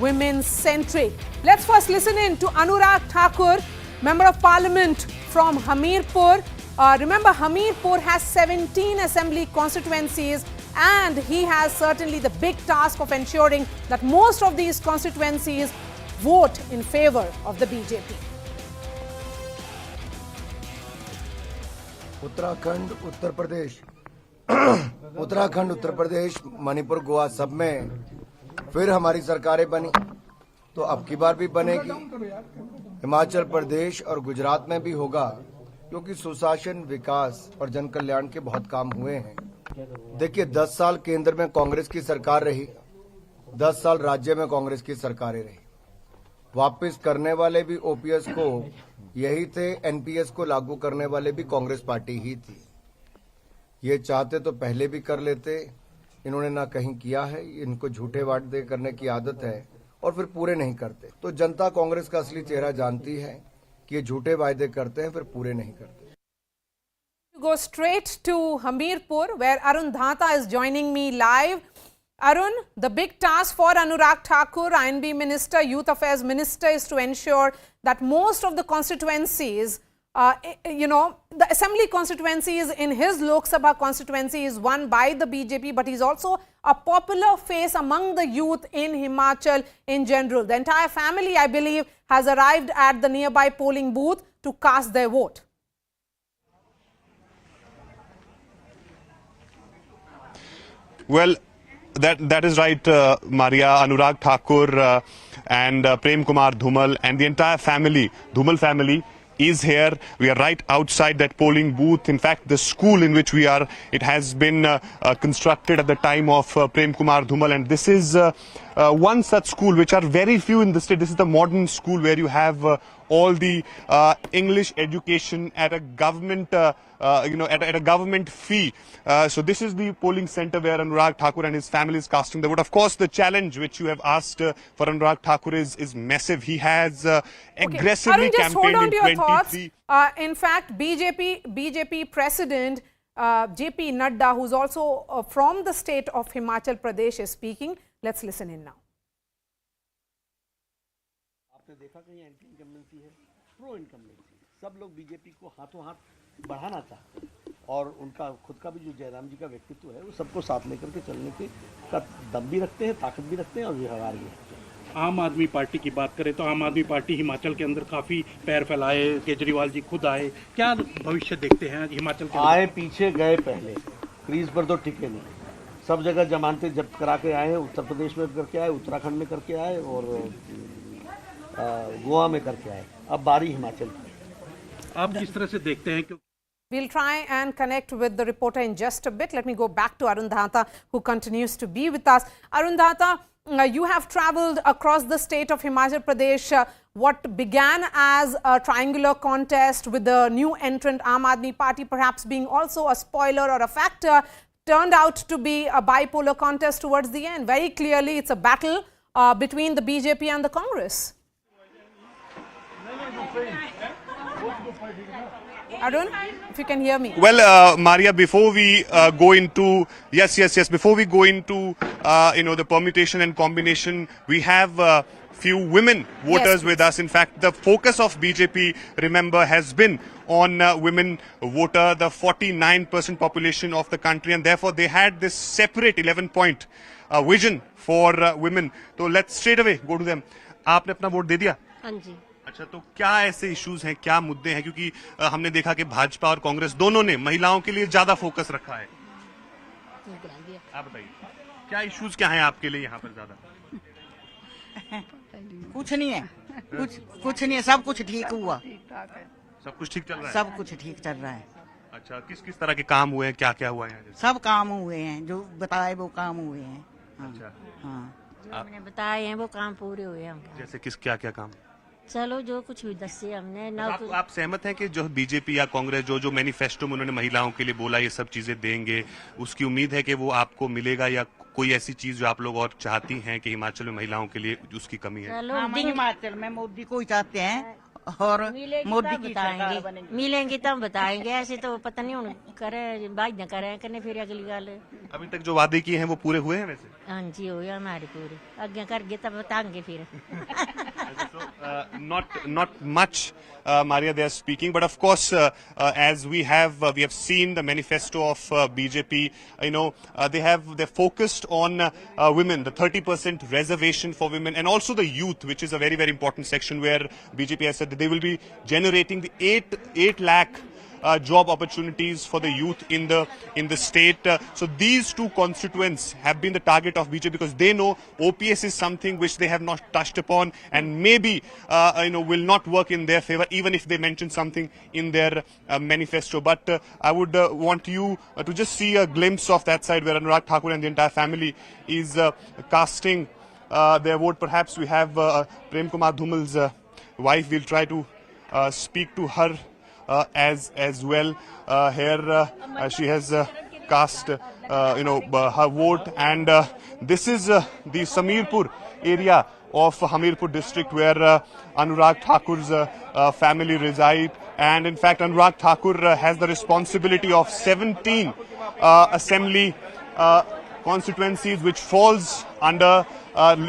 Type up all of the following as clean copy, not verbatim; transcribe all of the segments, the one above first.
women-centric. Let's first listen in to Anurag Thakur, Member of Parliament from Hamirpur. Remember, Hamirpur has 17 assembly constituencies, and he has certainly the big task of ensuring that most of these constituencies vote in favor of the BJP. Uttarakhand Uttar Pradesh Manipur Goa सब में फिर हमारी सरकारें बनी, तो अब की बार भी बनेगी। हिमाचल प्रदेश और गुजरात में भी होगा, क्योंकि सुशासन, विकास और जन कल्याण के बहुत काम हुए हैं। देखिए, 10 साल केंद्र में कांग्रेस की सरकार रही, 10 साल राज्य में कांग्रेस की सरकारें रही। वापस करने वाले भी ओपीएस को यही थे, एनपीएस को लागू करने वाले भी कांग्रेस पार्टी ही थी। ये चाहते तो पहले भी कर लेते, इन्होंने ना कहीं किया है। इनको झूठे वादे करने की आदत है और फिर पूरे नहीं करते। तो जनता कांग्रेस का असली चेहरा जानती है कि ये झूठे वादे करते हैं, फिर पूरे नहीं करते। Go straight to Hamirpur, where Arun Dhata is joining me live. Arun, the big task for Anurag Thakur, INB Minister, Youth Affairs Minister, is to ensure that most of the constituencies, the assembly constituencies in his Lok Sabha constituency is won by the BJP, but he's also a popular face among the youth in Himachal in general. The entire family, I believe, has arrived at the nearby polling booth to cast their vote. Well, that is right, Maria. Anurag Thakur and Prem Kumar Dhumal and the entire family, Dhumal family, is here. We are right outside that polling booth. In fact, the school in which we are, it has been constructed at the time of Prem Kumar Dhumal, and this is one such school, which are very few in the state. This is the modern school where you have all the English education at a government, at a government fee. So this is the polling center where Anurag Thakur and his family is casting the vote. Of course, the challenge which you have asked for Anurag Thakur is massive. He has aggressively Arun, just hold campaigned on in to your 23. Thoughts. In fact, BJP President JP Nadda, who's also from the state of Himachal Pradesh, is speaking. Let's listen in now. आपने देखा कहीं anti incumbency है, pro incumbency. सब लोग BJP को हाथों हाथ बढ़ाना चाहते हैं और उनका खुद का भी जो जयराम जी का व्यक्तित्व है, वो सबको साथ लेकर के चलने के का दम भी रखते हैं, ताकत भी रखते हैं और व्यवहार भी रखते हैं। आम आदमी पार्टी की बात करें तो आम आदमी पार्टी हिमाचल के अंदर काफी पैर फैलाए, केजरीवाल जी खुद आए, क्या भविष्य देखते हैं हिमाचल के? आए पीछे गए पहले, क्रीज पर तो टिके नहीं। सब जगह जमानतें जब्त करा के आए, उत्तर प्रदेश में करके आए, उत्तराखंड में करके आए और गोवा में करके आए। अब बारी हिमाचल की। आप किस तरह से देखते हैं? We'll try and connect with the reporter in just a bit. Let me go back to Arun Dhata, who continues to be with us. Arun Dhata, you have travelled across the state of Himachal Pradesh. What began as a triangular contest with the new entrant Aam Aadmi Party perhaps being also a spoiler or a factor, turned out to be a bipolar contest towards the end. Very clearly, it's a battle between the BJP and the Congress. Arun, if you can hear me. Well, Maria, before we go into before we go into the permutation and combination, we have few women voters with us. In fact, the focus of BJP, remember, has been on women voter, the 49% population of the country, and therefore they had this separate 11-point vision for women. So let's straight away go to them. आपने अपना vote दे दिया? हाँ जी। अच्छा, तो क्या ऐसे issues हैं, क्या मुद्दे हैं, क्योंकि हमने देखा कि भाजपा और कांग्रेस दोनों ने महिलाओं के लिए ज्यादा फोकस रखा है। आप बताइए, क्या इश्यूज क्या हैं आपके लिए यहाँ पर ज्यादा? कुछ नहीं है, कुछ नहीं है, सब कुछ ठीक हुआ, सब कुछ ठीक चल रहा है, सब कुछ ठीक चल रहा है। अच्छा, किस किस तरह के काम हुए हैं, क्या क्या हुआ है? सब काम हुए हैं, जो बताए वो काम हुए हैं। अच्छा, हाँ, जो हमने बताए हैं वो काम पूरे हुए हैं। जैसे किस क्या क्या काम? चलो, जो कुछ भी दसे हमने ना। आप सहमत हैं कि जो बीजेपी या कांग्रेस जो मैनिफेस्टो में उन्होंने महिलाओं के लिए बोला ये सब चीजें देंगे, उसकी उम्मीद है कि वो आपको मिलेगा, या कोई ऐसी चीज जो आप लोग और चाहती हैं कि हिमाचल में महिलाओं के लिए उसकी कमी है? हम हिमाचल में मोदी को ही चाहते हैं और मिलेगी मोदी तब की सरकार बताएंगे, बनेगी। मिलेंगी तब बताएंगे। ऐसे तो पता नहीं हूँ करें बाज न करें करने फिर अगली गल। अभी तक जो वादे किए हैं वो पूरे हुए हैं वैसे? हाँ जी हो गया हमारे पूरे, आगे करगे तब बताएंगे फिर। Not much, Maria, they are speaking, but of course, as we have seen the manifesto of BJP. They're focused on women, the 30% reservation for women, and also the youth, which is a very important section where BJP has said that they will be generating the 8 lakh job opportunities for the youth in the state. So these two constituents have been the target of BJP because they know OPS is something which they have not touched upon and maybe will not work in their favor even if they mention something in their manifesto. But I would want you to just see a glimpse of that side where Anurag Thakur and the entire family is casting their vote. Perhaps we have Prem Kumar Dhumal's wife. We'll try to speak to her as well. Here she has cast her vote, and this is the Samirpur area of Hamirpur district where Anurag Thakur's family reside, and in fact Anurag Thakur has the responsibility of 17 assembly constituencies which falls under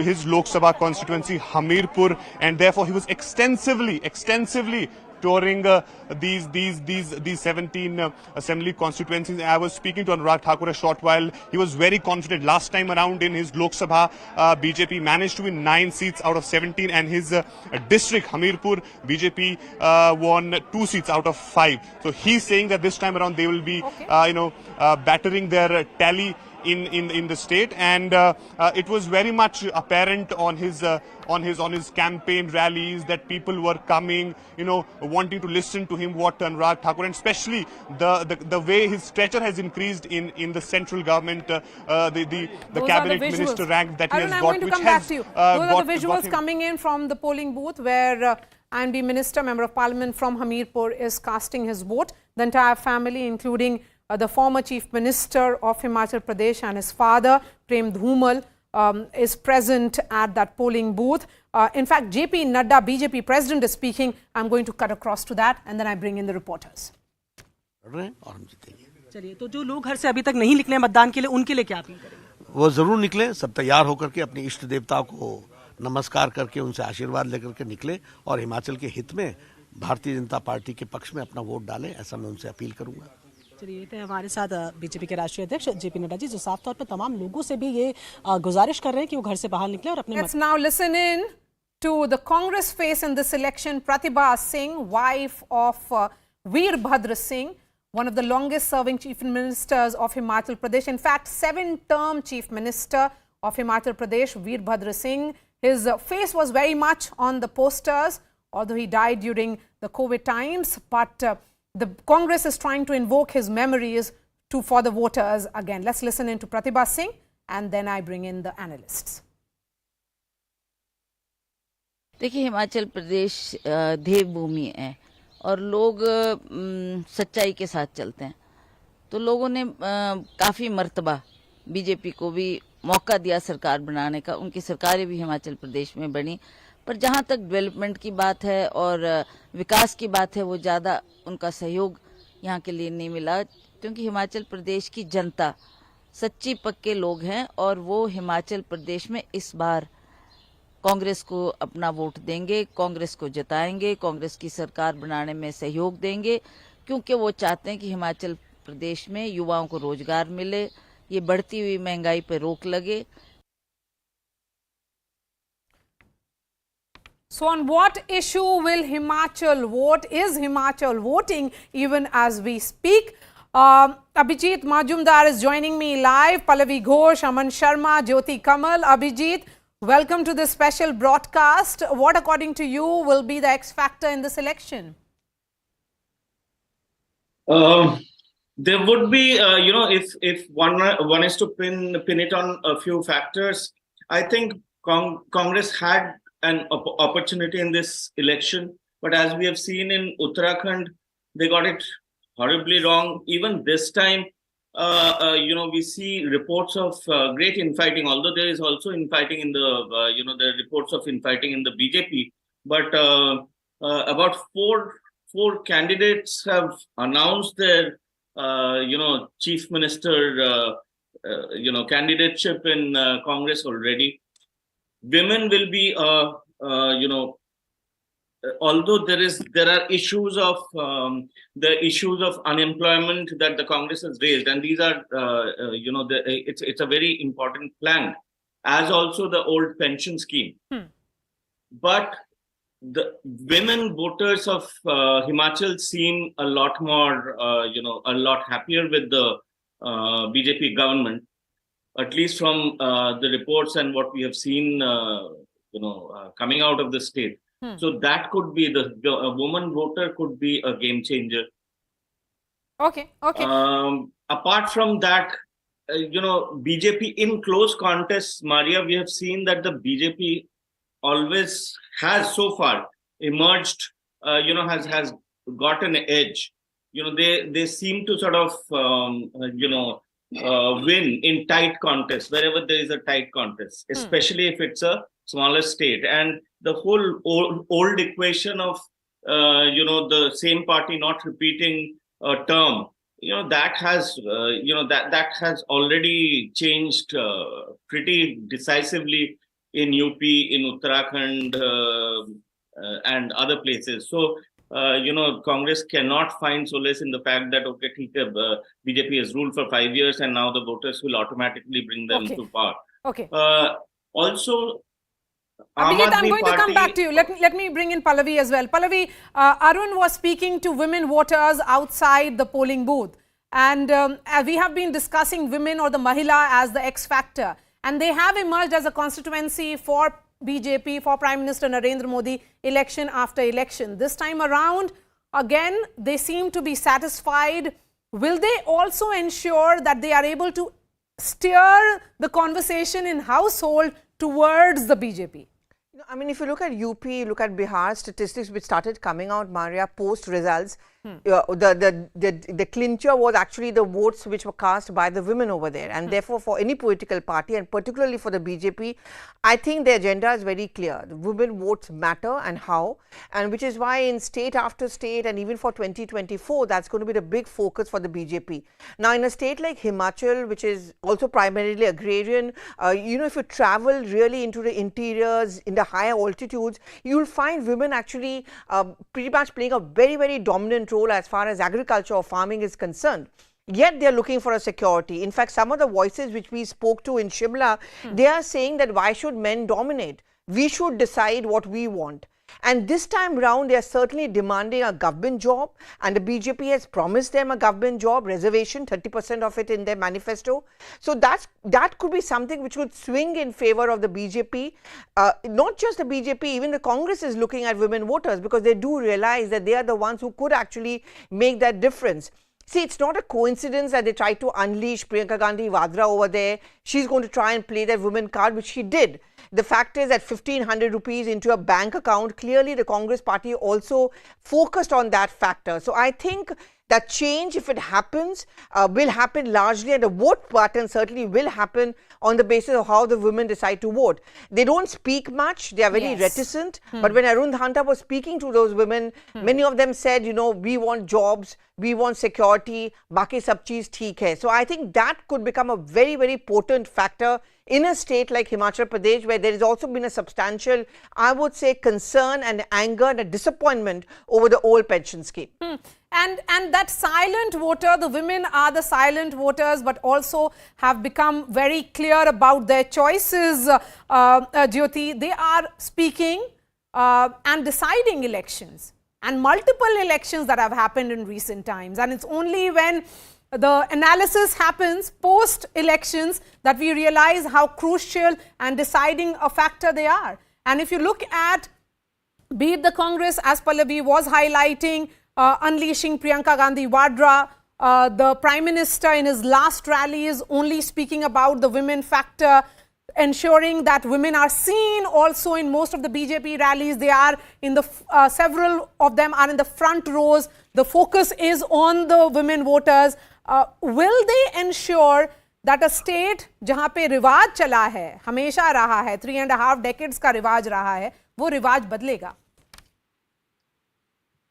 his Lok Sabha constituency Hamirpur, and therefore he was extensively touring these 17 assembly constituencies. I was speaking to Anurag Thakur a short while. He was very confident. Last time around in his Lok Sabha, BJP managed to win 9 seats out of 17, and his district Hamirpur, BJP won 2 seats out of 5. So he's saying that this time around they will be battering their tally in the state, and it was very much apparent on his campaign rallies that people were coming, wanting to listen to him, what Anurag Thakur, and especially the way his stature has increased in the central government, the cabinet minister rank that he has got, which has those are the visuals coming in from the polling booth where INB minister, member of parliament from Hamirpur, is casting his vote. The entire family, including the former chief minister of Himachal Pradesh and his father, Prem Dhumal, is present at that polling booth. In fact, JP Nadda, BJP president, is speaking. I'm going to cut across to that and then I bring in the reporters. चलिए, तो जो लोग घर से अभी तक नहीं निकले मतदान के लिए, उनके लिए क्या अपील करेंगे? वो जरूर निकले, सब तैयार होकर के अपने इष्ट देवता को नमस्कार करके उनसे आशीर्वाद लेकर के निकले और हिमाचल के हित में भारतीय जनता पार्टी के पक्ष में अपना वोट डालें, ऐसा मैं उनसे अपील करूंगा। चलिए, थे हमारे साथ बीजेपी के राष्ट्रीय अध्यक्ष जेपी नड्डा जी, जो साफ तौर पर तमाम लोगों से भी ये गुजारिश कर रहे हैं कि वो घर से बाहर निकले और अपने Let's now listen in to the Congress face in this election, Pratibha Singh, wife of Veerbhadra Singh, one of the longest serving chief ministers of Himachal Pradesh. In fact, 7-term chief minister of Himachal Pradesh, Veerbhadra Singh. His face was very much on the posters, although he died during the COVID times, but the Congress is trying to invoke his memories for the voters again. Let's listen in to Pratibha Singh and then I bring in the analysts. देखिए, हिमाचल प्रदेश देवभूमि है और लोग सच्चाई के साथ चलते हैं, तो लोगों ने काफ़ी मर्तबा बीजेपी को भी मौका दिया सरकार बनाने का। उनकी सरकारें भी हिमाचल प्रदेश में बनी, पर जहाँ तक डेवलपमेंट की बात है और विकास की बात है, वो ज़्यादा उनका सहयोग यहाँ के लिए नहीं मिला, क्योंकि हिमाचल प्रदेश की जनता सच्ची पक्के लोग हैं और वो हिमाचल प्रदेश में इस बार कांग्रेस को अपना वोट देंगे, कांग्रेस को जिताएंगे, कांग्रेस की सरकार बनाने में सहयोग देंगे, क्योंकि वो चाहते हैं कि हिमाचल प्रदेश में युवाओं को रोजगार मिले, ये बढ़ती हुई महंगाई पर रोक लगे। So on what issue will Himachal vote? Is Himachal voting even as we speak? Abhijit Majumdar is joining me live. Pallavi Ghosh, Aman Sharma, Jyoti Kamal. Abhijit, welcome to this special broadcast. What, according to you, will be the X factor in this election? There would be, if one is to pin it on a few factors, I think Congress had an opportunity in this election, but as we have seen in Uttarakhand, they got it horribly wrong. Even this time, we see reports of great infighting, although there is also infighting in the, there are reports of infighting in the BJP. But about four candidates have announced their chief minister candidateship in Congress already. Women will be although there are issues of the issues of unemployment that the Congress has raised, and these are it's a very important plank, as also the old pension scheme. But the women voters of Himachal seem a lot more a lot happier with the BJP government, at least from the reports and what we have seen coming out of the state. So that could be the woman voter could be a game changer. Okay. Apart from that, BJP in close contests, Maria, we have seen that the BJP always has so far emerged, has got an edge. They seem to sort of, win in tight contests, wherever there is a tight contest, especially if it's a smaller state. And the whole old equation of, the same party not repeating a term, that has, that has already changed pretty decisively in UP, in Uttarakhand, and other places. So, Congress cannot find solace in the fact that, okay, BJP has ruled for 5 years and now the voters will automatically bring them to power. Okay. Also, Abhijit, I'm going to come back to you. Let me bring in Pallavi as well. Pallavi, Arun was speaking to women voters outside the polling booth. And we have been discussing women or the Mahila as the X factor. And they have emerged as a constituency for BJP, for Prime Minister Narendra Modi, election after election. This time around, again, they seem to be satisfied. Will they also ensure that they are able to steer the conversation in household towards the BJP? I mean, if you look at UP, look at Bihar, statistics which started coming out, Maria, post results, the clincher was actually the votes which were cast by the women over there. And therefore, for any political party, and particularly for the BJP, I think the agenda is very clear. The women votes matter and how, and which is why in state after state, and even for 2024, that's going to be the big focus for the BJP. Now, in a state like Himachal, which is also primarily agrarian, if you travel really into the interiors, in the higher altitudes, you'll find women actually pretty much playing a very, very dominant role as far as agriculture or farming is concerned. Yet they are looking for a security. In fact, some of the voices which we spoke to in Shimla, they are saying that why should men dominate? We should decide what we want. And this time round, they are certainly demanding a government job, and the BJP has promised them a government job, reservation, 30% of it in their manifesto. So that could be something which would swing in favor of the BJP. Not just the BJP, even the Congress is looking at women voters, because they do realize that they are the ones who could actually make that difference. See, it's not a coincidence that they tried to unleash Priyanka Gandhi Vadra over there. She's going to try and play that women card, which she did. The fact is that 1,500 rupees into a bank account, clearly the Congress party also focused on that factor. So I think that change, if it happens, will happen largely, and the vote pattern certainly will happen on the basis of how the women decide to vote. They don't speak much, they are very reticent, but when Arun Dhanta was speaking to those women, many of them said, we want jobs, we want security, baki sab cheez theek hai. So I think that could become a very, very potent factor in a state like Himachal Pradesh, where there has also been a substantial, I would say, concern and anger and a disappointment over the old pension scheme. And that silent voter, the women are the silent voters, but also have become very clear about their choices, Jyoti. They are speaking and deciding elections, and multiple elections that have happened in recent times. And it's only when the analysis happens post-elections that we realize how crucial and deciding a factor they are. And if you look at, be it the Congress, as Pallavi was highlighting, unleashing Priyanka Gandhi Vadra, the Prime Minister in his last rally is only speaking about the women factor, ensuring that women are seen also in most of the BJP rallies. They are in the, several of them are in the front rows. The focus is on the women voters. Will they ensure that a state जहाँ पे रिवाज चला है, हमेशा रहा है, 3.5 decades का रिवाज रहा है, वो रिवाज बदलेगा?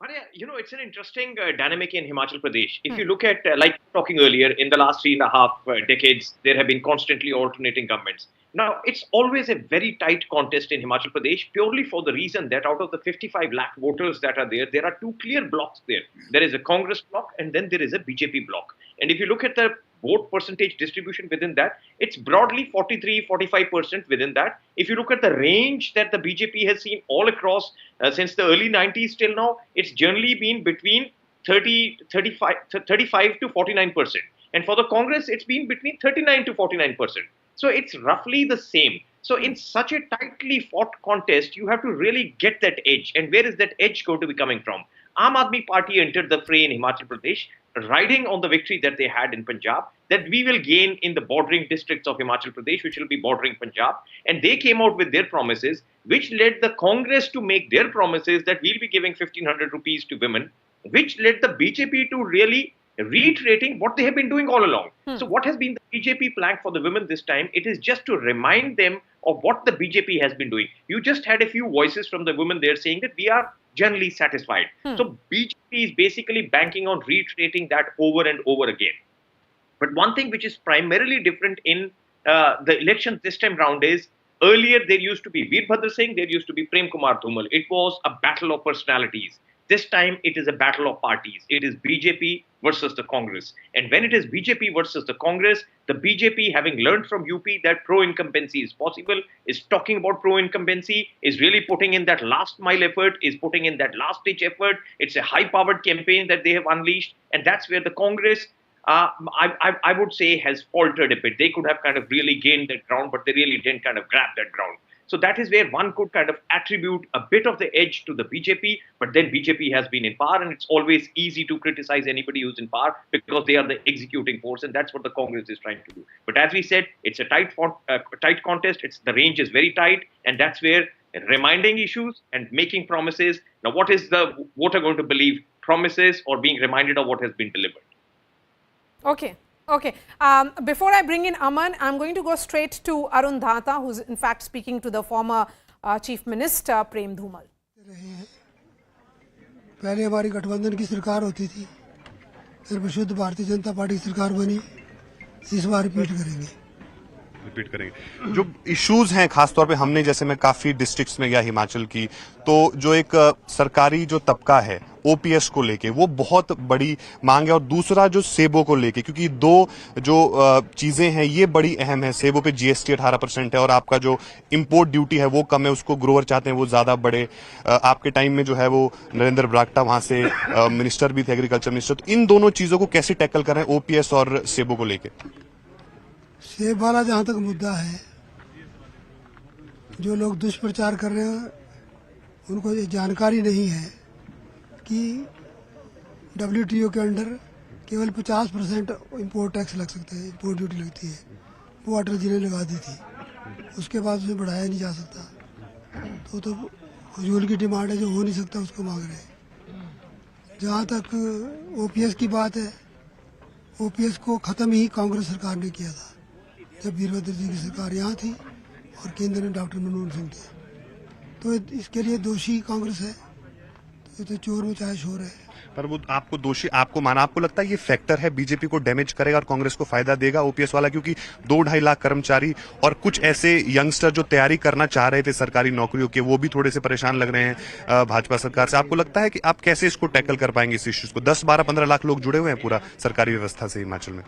It's an interesting dynamic in Himachal Pradesh. If you look at, like talking earlier, in the last 3.5 decades, there have been constantly alternating governments. Now, it's always a very tight contest in Himachal Pradesh, purely for the reason that out of the 55 lakh voters that are there are two clear blocks there. There is a Congress block and then there is a BJP block. And if you look at the vote percentage distribution within that, it's broadly 43-45% within that. If you look at the range that the BJP has seen all across since the early 90s till now, it's generally been between 35 to 49%. And for the Congress, it's been between 39 to 49%. So it's roughly the same. So in such a tightly fought contest, you have to really get that edge. And where is that edge going to be coming from? Aam Aadmi Party entered the fray in Himachal Pradesh, riding on the victory that they had in Punjab, that we will gain in the bordering districts of Himachal Pradesh, which will be bordering Punjab. And they came out with their promises, which led the Congress to make their promises that we'll be giving 1,500 rupees to women, which led the BJP to really reiterating what they have been doing all along. So what has been the BJP plank for the women this time? It is just to remind them of what the BJP has been doing. You just had a few voices from the women there saying that we are generally satisfied. So BJP is basically banking on reiterating that over and over again. But one thing which is primarily different in the elections this time round is, earlier there used to be Veerbhadra Singh, there used to be Prem Kumar Dhumal. It was a battle of personalities. This time it is a battle of parties. It is BJP versus the Congress. And when it is BJP versus the Congress, the BJP, having learned from UP that pro-incumbency is possible, is talking about pro-incumbency, is really putting in that last mile effort, is putting in that last ditch effort. It's a high-powered campaign that they have unleashed. And that's where the Congress, I would say, has faltered a bit. They could have kind of really gained that ground, but they really didn't kind of grab that ground. So that is where one could kind of attribute a bit of the edge to the BJP, but then BJP has been in power, and it's always easy to criticize anybody who's in power because they are the executing force, and that's what the Congress is trying to do. But as we said, it's a tight contest. The range is very tight, and that's where reminding issues and making promises. Now, what is the voter going to believe? Promises or being reminded of what has been delivered? Okay. Okay. Before I bring in Aman, I'm going to go straight to Arun Dhata, who's in fact speaking to the former Chief Minister Prem Dhumal. पहले हमारी गठबंधन की सरकार होती थी, फिर विशुद्ध Bharatiya Janata party की सरकार बनी, इस बार रिपीट करेंगे। जो इश्यूज हैं, खासतौर पे हमने, जैसे मैं काफी डिस्ट्रिक्ट्स में गया हिमाचल की, तो जो एक सरकारी जो तबका है ओपीएस को लेके वो बहुत बड़ी मांग है, और दूसरा जो सेबों को लेके, क्योंकि दो जो चीजें हैं ये बड़ी अहम है। सेबों पे जीएसटी 18% है और आपका जो इंपोर्ट ड्यूटी है वो कम है, उसको ग्रोवर चाहते हैं वो ज्यादा बढ़े। आपके टाइम में जो है वो नरेंद्र बरागटा वहां से मिनिस्टर भी थे, एग्रीकल्चर मिनिस्टर। तो इन दोनों चीजों को कैसे टैकल कर रहे हैं ओपीएस और सेबों को लेके? सेब वाला जहां तक मुद्दा है, जो लोग दुष्प्रचार कर रहे हैं उनको ये जानकारी नहीं है कि डब्ल्यूटीओ के अंडर केवल 50% इम्पोर्ट टैक्स लग सकता है, इम्पोर्ट ड्यूटी लगती है। वो अटल जी ने लगा दी थी, उसके बाद उसे बढ़ाया नहीं जा सकता। तो हुजूर की डिमांड है, जो हो नहीं सकता उसको मांग रहे हैं। जहाँ तक ओपीएस की बात है, ओपीएस को ख़त्म ही कांग्रेस सरकार ने किया था, जब वीरभद्र जी की सरकार यहाँ थी और केंद्र में डॉक्टर मनमोहन सिंह थे। तो इसके लिए दोषी कांग्रेस है, तो चोर में चाहे शोर है। पर वो आपको दोषी आपको माना, आपको लगता है ये फैक्टर है बीजेपी को डैमेज करेगा और कांग्रेस को फायदा देगा ओपीएस वाला? क्योंकि 2-2.5 लाख कर्मचारी और कुछ ऐसे यंगस्टर जो तैयारी करना चाह रहे थे सरकारी नौकरियों के, वो भी थोड़े से परेशान लग रहे हैं भाजपा सरकार से। आपको लगता है कि आप कैसे इसको टैकल कर पाएंगे इस इश्यूज को? 10-12-15 लाख लोग जुड़े हुए हैं पूरा सरकारी व्यवस्था से हिमाचल में।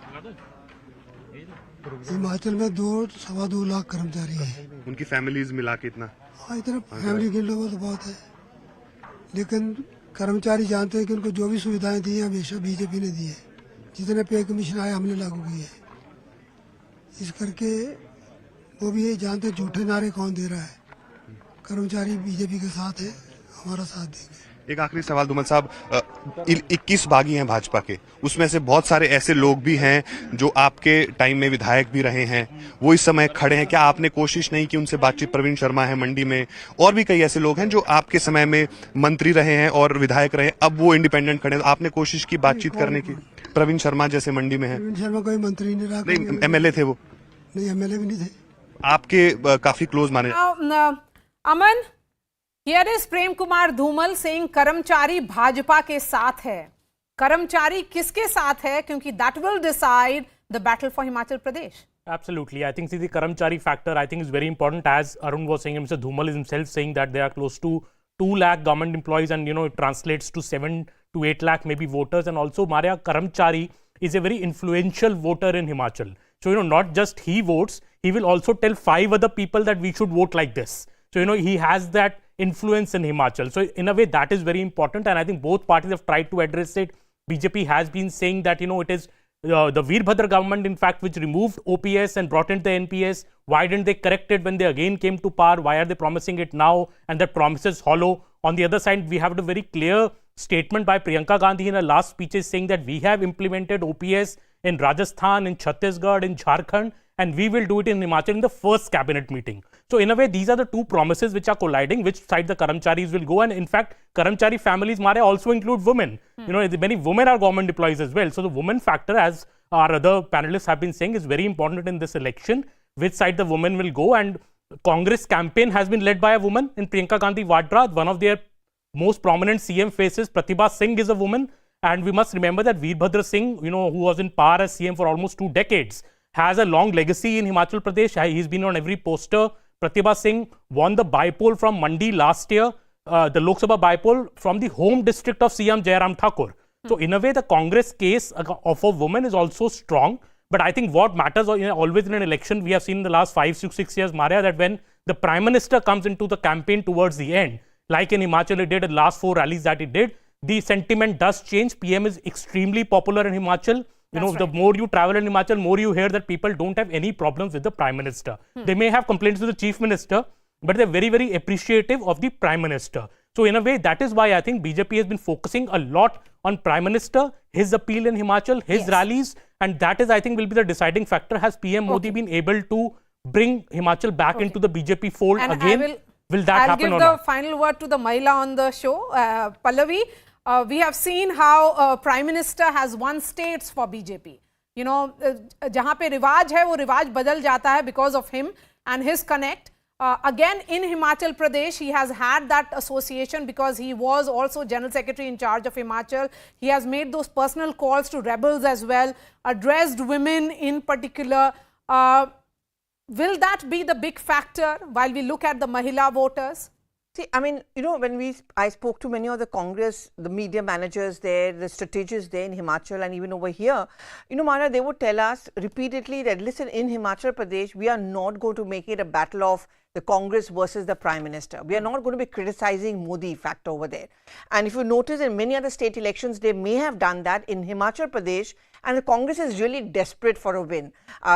हिमाचल में 2-2.25 लाख कर्मचारी हैं। उनकी फैमिलीज मिला के इतना? हाँ, इतना फैमिली के लोगों तो बहुत है, लेकिन कर्मचारी जानते हैं कि उनको जो भी सुविधाएं दी है हमेशा बीजेपी ने दी है। जितने पे कमीशन आए हमने लागू किए है। इस करके वो भी ये जानते झूठे नारे कौन दे रहा है। कर्मचारी बीजेपी के साथ है, हमारा साथ देंगे। एक आखिरी सवाल धूमल साहब, 21 बागी हैं भाजपा के, उसमें से बहुत सारे ऐसे लोग भी हैं जो आपके टाइम में विधायक भी रहे हैं, वो इस समय खड़े हैं। क्या आपने कोशिश नहीं की उनसे बातचीत? प्रवीण शर्मा है मंडी में, और भी कई ऐसे लोग हैं जो आपके समय में मंत्री रहे हैं और विधायक रहे, अब वो इंडिपेंडेंट खड़े हैं। आपने कोशिश की बातचीत करने की? प्रवीण शर्मा जैसे मंडी में है। प्रवीण शर्मा कोई मंत्री नहीं रहा, नहीं एमएलए थे वो। नहीं, एमएलए भी नहीं थे। आपके काफी क्लोज माने। अमन, Here is Prem Kumar Dhumal saying कर्मचारी भाजपा के साथ है. कर्मचारी किसके साथ है? क्योंकि that will decide the battle for Himachal Pradesh. Absolutely. I think the Karamchari factor, I think, is very important. As Arun was saying, Mr. Dhumal is himself saying that there are close to 2 lakh government employees, and it translates to 7 to 8 lakh maybe voters. And also, Maria Karamchari is a very influential voter in Himachal. So, not just he votes, he will also tell 5 other people that we should vote like this. So, he has that influence in Himachal. So, in a way, that is very important. And I think both parties have tried to address it. BJP has been saying that, it is the Veerbhadra government, in fact, which removed OPS and brought in the NPS. Why didn't they correct it when they again came to power? Why are they promising it now? And that promise is hollow. On the other side, we have a very clear statement by Priyanka Gandhi in her last speeches saying that we have implemented OPS in Rajasthan, in Chhattisgarh, in Jharkhand, and we will do it in Himachal in the first cabinet meeting. So in a way, these are the two promises which are colliding, which side the Karamcharis will go. And in fact, Karamchari families, Mare, also include women. Many women are government employees as well. So the women factor, as our other panelists have been saying, is very important in this election, which side the women will go. And Congress campaign has been led by a woman in Priyanka Gandhi Vadra. One of their most prominent CM faces, Pratibha Singh, is a woman. And we must remember that Veerbhadra Singh, who was in power as CM for almost 2 decades, has a long legacy in Himachal Pradesh. He's been on every poster. Pratibha Singh won the bypoll from Mandi last year, the Lok Sabha bypoll from the home district of CM Jairam Thakur. So in a way, the Congress case of a woman is also strong. But I think what matters always in an election, we have seen in the last 5, 6 years, Maria, that when the Prime Minister comes into the campaign towards the end, like in Himachal it did, the last 4 rallies that it did, the sentiment does change. PM is extremely popular in Himachal. The more you travel in Himachal, more you hear that people don't have any problems with the Prime Minister. They may have complaints with the Chief Minister, but they're very, very appreciative of the Prime Minister. So in a way, that is why I think BJP has been focusing a lot on Prime Minister, his appeal in Himachal, his rallies, and that is, I think, will be the deciding factor. Has PM Modi been able to bring Himachal back into the BJP fold again? Will that happen or not? I'll give the final word to the Mahila on the show. Pallavi, we have seen how Prime Minister has won states for BJP. जहाँ पे रिवाज है वो रिवाज बदल जाता है because of him and his connect. Again, in Himachal Pradesh, he has had that association because he was also General Secretary in charge of Himachal. He has made those personal calls to rebels as well, addressed women in particular. Will that be the big factor while we look at the Mahila voters? See, I mean, when I spoke to many of the Congress, the media managers there, the strategists there in Himachal and even over here, Mara, they would tell us repeatedly that, listen, in Himachal Pradesh, we are not going to make it a battle of the Congress versus the Prime Minister. We are not going to be criticizing Modi fact over there. And if you notice in many other state elections, they may have done that. In Himachal Pradesh, and the Congress is really desperate for a win.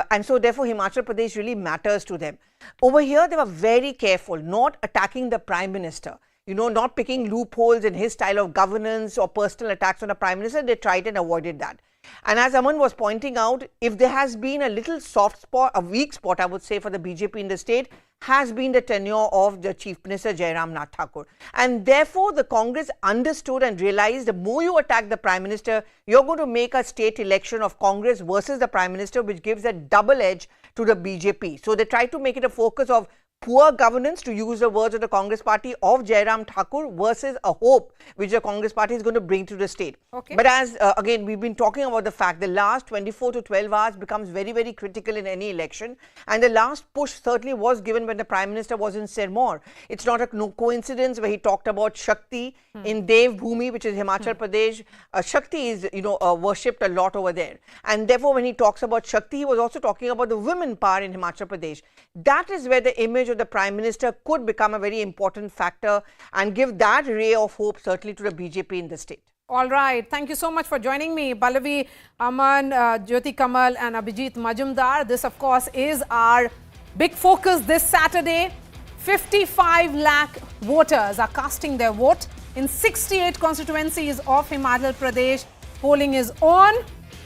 And so therefore, Himachal Pradesh really matters to them. Over here, they were very careful, not attacking the Prime Minister. Not picking loopholes in his style of governance or personal attacks on the Prime Minister. They tried and avoided that. And as Aman was pointing out, if there has been a little soft spot, a weak spot, I would say, for the BJP in the state, has been the tenure of the Chief Minister Jairam Nath Thakur. And therefore, the Congress understood and realized the more you attack the Prime Minister, you're going to make a state election of Congress versus the Prime Minister, which gives a double edge to the BJP. So they tried to make it a focus of poor governance, to use the words of the Congress party, of Jairam Thakur versus a hope which the Congress party is going to bring to the state. Okay. But as again, we've been talking about the fact the last 24 to 12 hours becomes very, very critical in any election. And the last push certainly was given when the Prime Minister was in Sirmaur. It's not a coincidence where he talked about Shakti in Dev Bhumi, which is Himachal Pradesh. Shakti is, worshipped a lot over there. And therefore, when he talks about Shakti, he was also talking about the women power in Himachal Pradesh. That is where the image of the Prime Minister could become a very important factor and give that ray of hope certainly to the BJP in the state. All right. Thank you so much for joining me. Pallavi, Aman, Jyoti Kamal and Abhijit Majumdar. This, of course, is our big focus this Saturday. 55 lakh voters are casting their vote in 68 constituencies of Himachal Pradesh. Polling is on.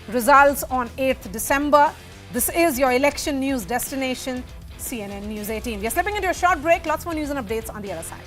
Results on 8th December. This is your election news destination, CNN News 18. We are slipping into a short break. Lots more news and updates on the other side.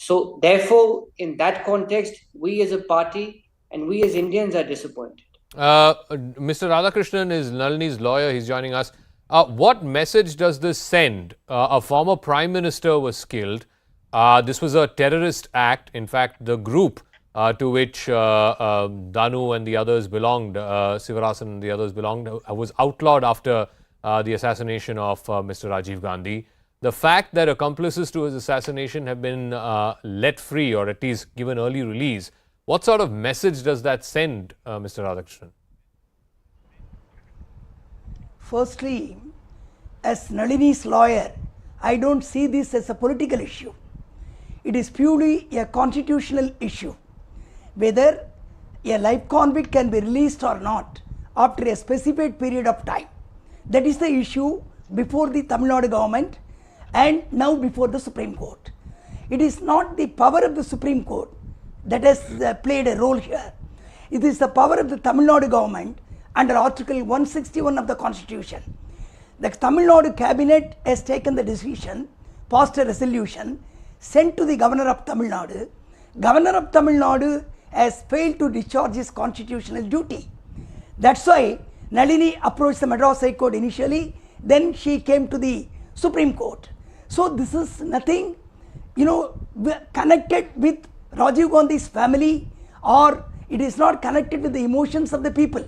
So therefore, in that context, we as a party and we as Indians are disappointed. Mr. Radhakrishnan is Nalini's lawyer. He's joining us. What message does this send? A former prime minister was killed. This was a terrorist act. In fact, the group to which Danu and the others belonged, Sivarasan and the others belonged, was outlawed after the assassination of Mr. Rajiv Gandhi. The fact that accomplices to his assassination have been let free, or at least given early release, what sort of message does that send, Mr. Radhakrishnan? Firstly, as Nalini's lawyer, I don't see this as a political issue. It is purely a constitutional issue. Whether a life convict can be released or not after a specified period of time. That is the issue before the Tamil Nadu government and now before the Supreme Court. It is not the power of the Supreme Court that has played a role here. It is the power of the Tamil Nadu government under Article 161 of the Constitution. The Tamil Nadu cabinet has taken the decision, passed a resolution, sent to the Governor of Tamil Nadu. Governor of Tamil Nadu has failed to discharge his constitutional duty. That's why Nalini approached the Madras High Court initially, then she came to the Supreme Court. So this is nothing, connected with Rajiv Gandhi's family, or it is not connected with the emotions of the people.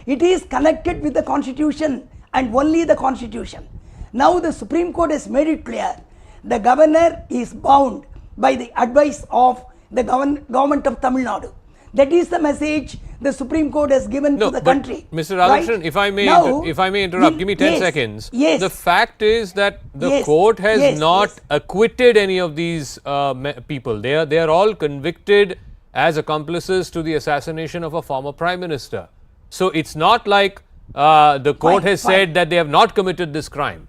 It is connected with the Constitution and only the Constitution. Now the Supreme Court has made it clear the governor is bound by the advice of the government of Tamil Nadu. That is the message the Supreme Court has given to the country. Mr. Radhakrishnan, right? if I may interrupt, give me 10 seconds. Yes. The fact is that the court has not acquitted any of these people. They are all convicted as accomplices to the assassination of a former prime minister. So it's not like the court has said that they have not committed this crime.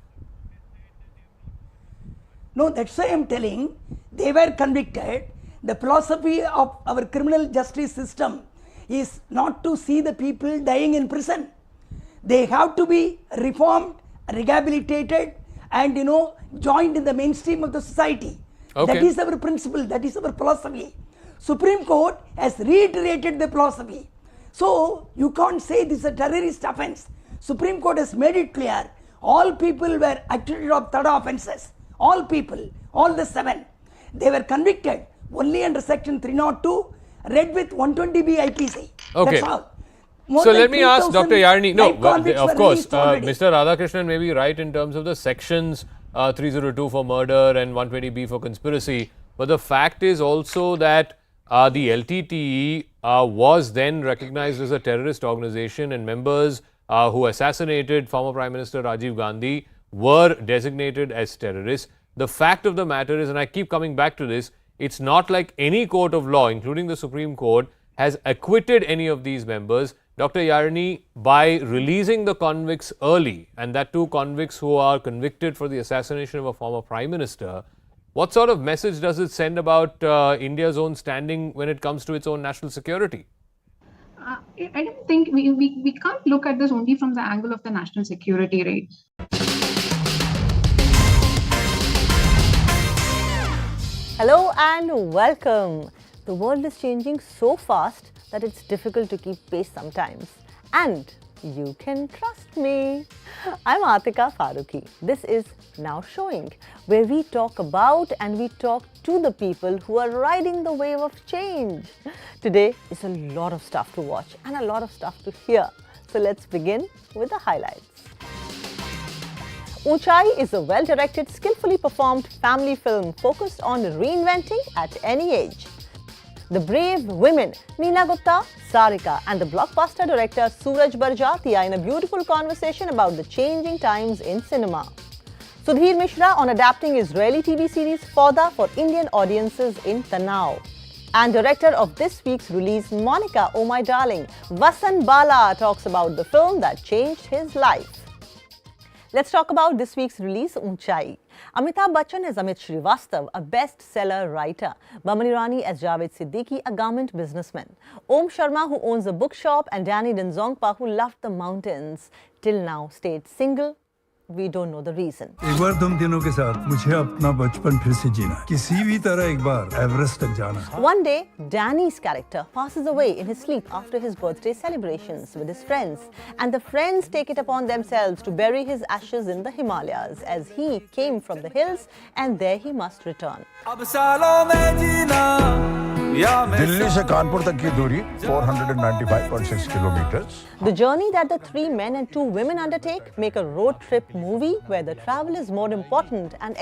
No, that's why I am telling they were convicted. The philosophy of our criminal justice system is not to see the people dying in prison. They have to be reformed, rehabilitated, and joined in the mainstream of the society. Okay. That is our principle, that is our philosophy. Supreme Court has reiterated the philosophy. So you can't say this is a terrorist offence. Supreme Court has made it clear all people were acquitted of third offences. All people, all the 7, they were convicted only under section 302, read with 120B IPC. Okay. That's all. So let me ask Dr. Yarni. No, of course, Mr. Radhakrishnan may be right in terms of the sections 302 for murder and 120B for conspiracy. But the fact is also that the LTTE was then recognized as a terrorist organization, and members who assassinated former Prime Minister Rajiv Gandhi were designated as terrorists. The fact of the matter is, and I keep coming back to this, it's not like any court of law, including the Supreme Court, has acquitted any of these members. Dr. Yarni, by releasing the convicts early, and that too convicts who are convicted for the assassination of a former Prime Minister, what sort of message does it send about India's own standing when it comes to its own national security? I don't think we can't look at this only from the angle of the national security, right? Hello and welcome. The world is changing so fast that it's difficult to keep pace sometimes. And you can trust me. I'm Atika Farooqi. This is Now Showing, where we talk about and we talk to the people who are riding the wave of change. Today is a lot of stuff to watch and a lot of stuff to hear. So let's begin with the highlights. Unchai is a well-directed, skillfully performed family film focused on reinventing at any age. The brave women Neena Gupta, Sarika and the blockbuster director Suraj Barjati are in a beautiful conversation about the changing times in cinema. Sudhir Mishra on adapting Israeli TV series Fauda for Indian audiences in Tanav. And director of this week's release, Monica, Oh My Darling, Vasan Bala talks about the film that changed his life. Let's talk about this week's release, Unchai. Amitabh Bachchan as Amit Srivastav, a bestseller writer. Bamani Rani as Javed Siddiqui, a garment businessman. Om Sharma, who owns a bookshop, and Danny Denzongpa, who loved the mountains, till now stayed single we don't know the reason. एक बार तुम तीनों के साथ मुझे अपना बचपन फिर से जीना, किसी भी तरह एक बार एवरेस्ट तक जाना. One day, Danny's character passes away in his sleep after his birthday celebrations with his friends, and the friends take it upon themselves to bury his ashes in the Himalayas, as he came from the hills and there he must return. Delhi से कानपुर तक की दूरी 495.6 kilometers. The journey that the 3 men and 2 women undertake make a road trip movie where the travel is more important and